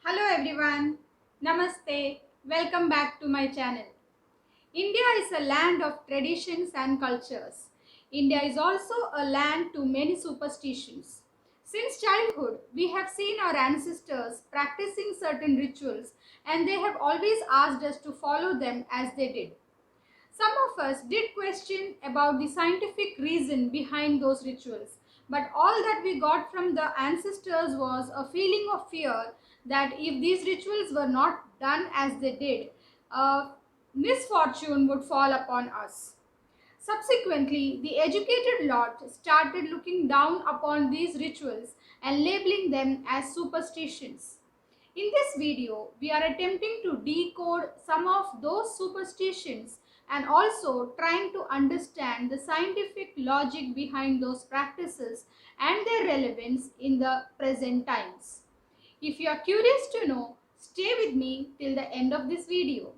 Hello everyone, Namaste, welcome back to my channel. India is a land of traditions and cultures. India is also a land to many superstitions. Since childhood, we have seen our ancestors practicing certain rituals and they have always asked us to follow them as they did. Some of us did question about the scientific reason behind those rituals, but all that we got from the ancestors was a feeling of fear that if these rituals were not done as they did, misfortune would fall upon us. Subsequently, the educated lot started looking down upon these rituals and labeling them as superstitions. In this video, we are attempting to decode some of those superstitions and also trying to understand the scientific logic behind those practices and their relevance in the present times. If you are curious to know, stay with me till the end of this video.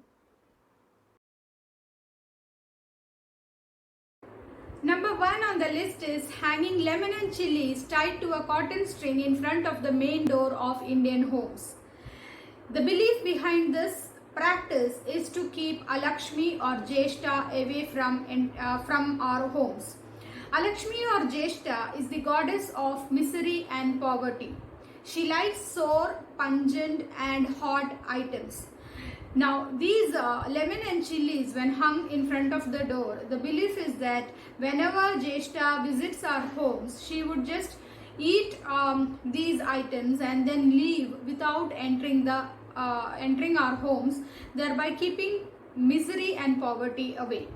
Number 1 on the list is hanging lemon and chilies tied to a cotton string in front of the main door of Indian homes. The belief behind this practice is to keep Alakshmi or Jeshta away from our homes. Alakshmi or Jeshta is the goddess of misery and poverty. She likes sour, pungent and hot items. Now these lemon and chilies, when hung in front of the door, the belief is that whenever Jeshta visits our homes, she would just eat these items and then leave without entering our homes, thereby keeping misery and poverty away.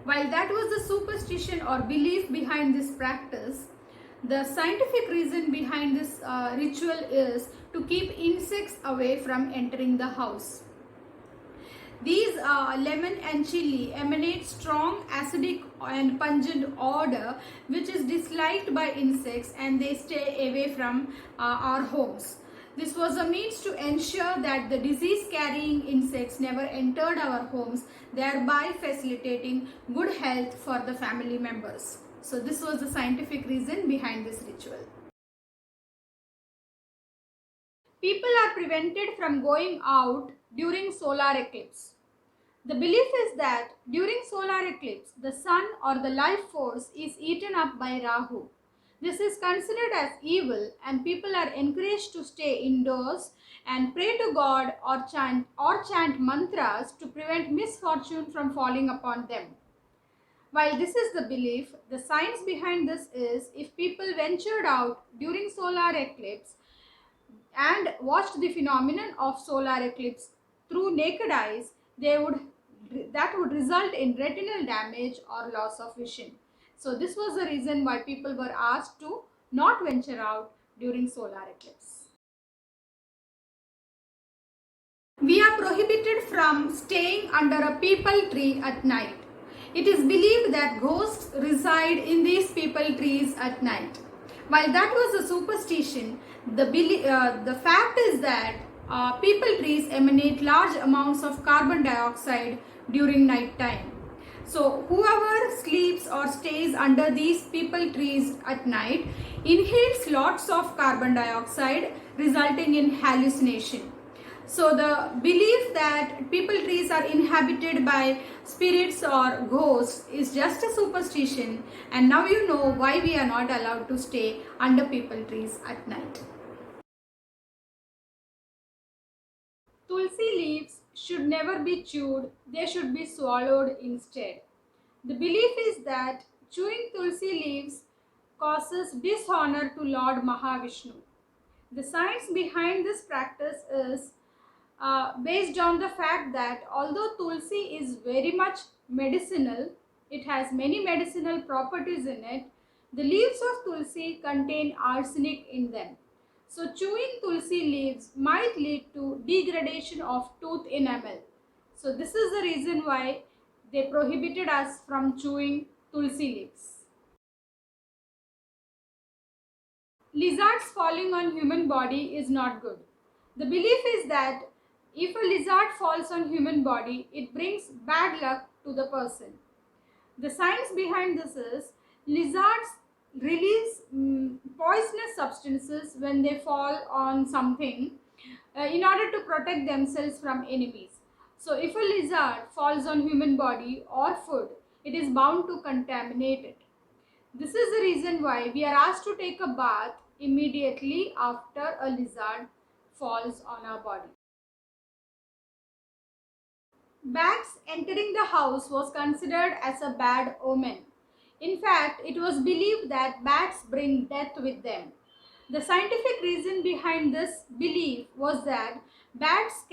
While that was the superstition or belief behind this practice, the scientific reason behind this ritual is to keep insects away from entering the house. These lemon and chili emanate strong acidic and pungent odor which is disliked by insects and they stay away from our homes. This was a means to ensure that the disease carrying insects never entered our homes, thereby facilitating good health for the family members. So this was the scientific reason behind this ritual. People are prevented from going out during solar eclipse. The belief is that during solar eclipse, the sun or the life force is eaten up by Rahu. This is considered as evil and people are encouraged to stay indoors and pray to God or chant mantras to prevent misfortune from falling upon them. While this is the belief, the science behind this is if people ventured out during solar eclipse and watched the phenomenon of solar eclipse through naked eyes, that would result in retinal damage or loss of vision. So this was the reason why people were asked to not venture out during solar eclipse. We are prohibited from staying under a peepal tree at night. It is believed that ghosts reside in these peepal trees at night. While that was a superstition, the fact is that peepal trees emanate large amounts of carbon dioxide during night time. So whoever sleeps or stays under these peepal trees at night inhales lots of carbon dioxide, resulting in hallucination. So the belief that peepal trees are inhabited by spirits or ghosts is just a superstition, and now you know why we are not allowed to stay under peepal trees at night. Tulsi leaves should never be chewed, they should be swallowed instead. The belief is that chewing Tulsi leaves causes dishonor to Lord Mahavishnu. The science behind this practice is based on the fact that although Tulsi is very much medicinal, it has many medicinal properties in it, the leaves of Tulsi contain arsenic in them. So chewing Tulsi leaves might lead to degradation of tooth enamel. So this is the reason why they prohibited us from chewing Tulsi leaves. Lizards falling on human body is not good. The belief is that if a lizard falls on human body, it brings bad luck to the person. The science behind this is lizards release poisonous substances when they fall on something, in order to protect themselves from enemies. So if a lizard falls on human body or food, it is bound to contaminate it. This is the reason why we are asked to take a bath immediately after a lizard falls on our body. Bats entering the house was considered as a bad omen. In fact, it was believed that bats bring death with them. The scientific reason behind this belief was that bats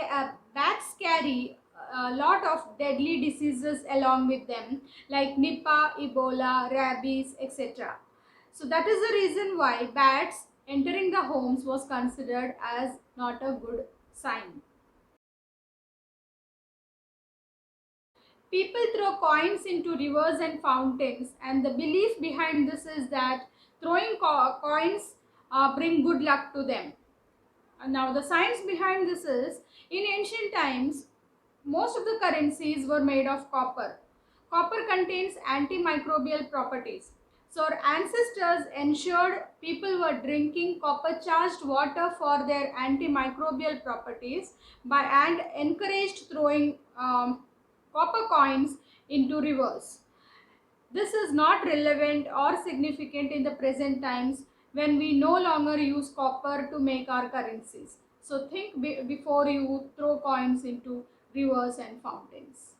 carry a lot of deadly diseases along with them, like Nipah, Ebola, rabies, etc. So that is the reason why bats entering the homes was considered as not a good sign. People throw coins into rivers and fountains, and the belief behind this is that throwing coins bring good luck to them. Now, the science behind this is in ancient times, most of the currencies were made of copper. Copper contains antimicrobial properties. So, our ancestors ensured people were drinking copper charged water for their antimicrobial properties and encouraged throwing copper coins into rivers. This is not relevant or significant in the present times when we no longer use copper to make our currencies. So think before you throw coins into rivers and fountains.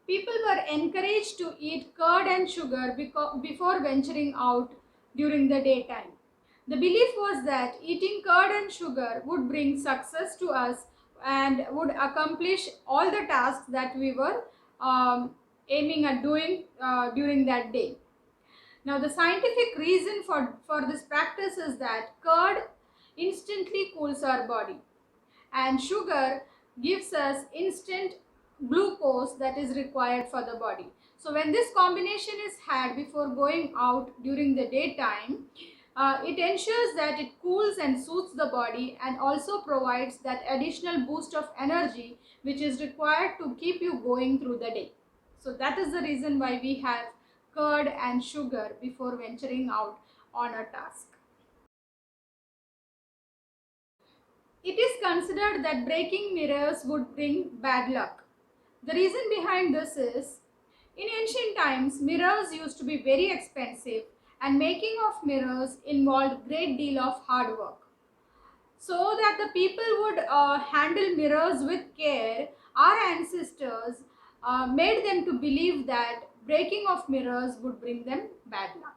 People were encouraged to eat curd and sugar before venturing out during the daytime. The belief was that eating curd and sugar would bring success to us and would accomplish all the tasks that we were aiming at doing during that day. Now, the scientific reason for this practice is that curd instantly cools our body and sugar gives us instant glucose that is required for the body. So when this combination is had before going out during the daytime, it ensures that it cools and soothes the body and also provides that additional boost of energy which is required to keep you going through the day. So that is the reason why we have curd and sugar before venturing out on a task. It is considered that breaking mirrors would bring bad luck. The reason behind this is, in ancient times, mirrors used to be very expensive and making of mirrors involved great deal of hard work. So that the people would handle mirrors with care, our ancestors made them to believe that breaking of mirrors would bring them bad luck.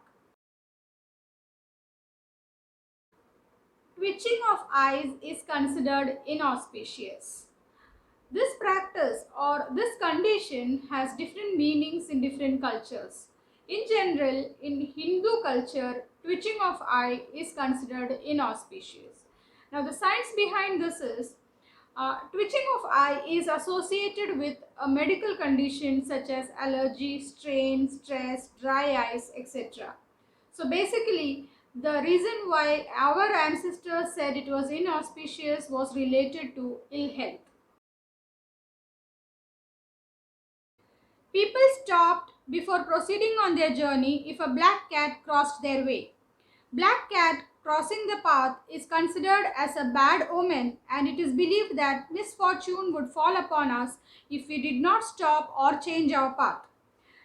Twitching of eyes is considered inauspicious. This practice or this condition has different meanings in different cultures. In general, in Hindu culture, twitching of eye is considered inauspicious. Now, the science behind this is twitching of eye is associated with a medical condition such as allergy, strain, stress, dry eyes, etc. So basically, the reason why our ancestors said it was inauspicious was related to ill health. People stopped before proceeding on their journey if a black cat crossed their way. Black cat crossing the path is considered as a bad omen, and it is believed that misfortune would fall upon us if we did not stop or change our path.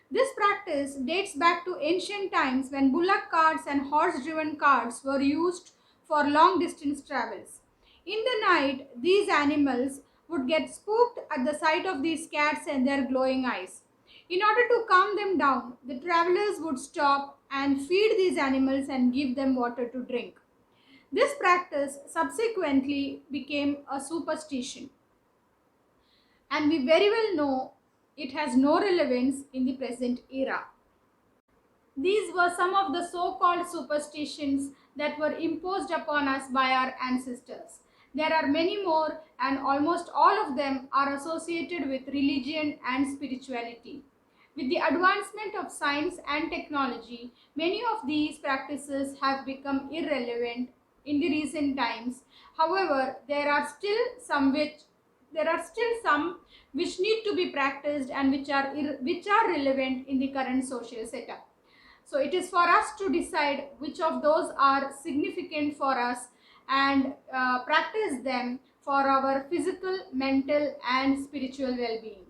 This practice dates back to ancient times when bullock carts and horse-driven carts were used for long-distance travels. In the night, these animals would get spooked at the sight of these cats and their glowing eyes. In order to calm them down, the travelers would stop and feed these animals and give them water to drink. This practice subsequently became a superstition, and we very well know it has no relevance in the present era. These were some of the so-called superstitions that were imposed upon us by our ancestors. There are many more, and almost all of them are associated with religion and spirituality. With the advancement of science and technology, many of these practices have become irrelevant in the recent times. However, there are still some which need to be practiced and which are relevant in the current social setup. So it is for us to decide which of those are significant for us and practice them for our physical, mental and spiritual well-being.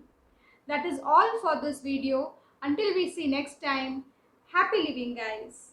That is all for this video. Until we see next time, happy living guys.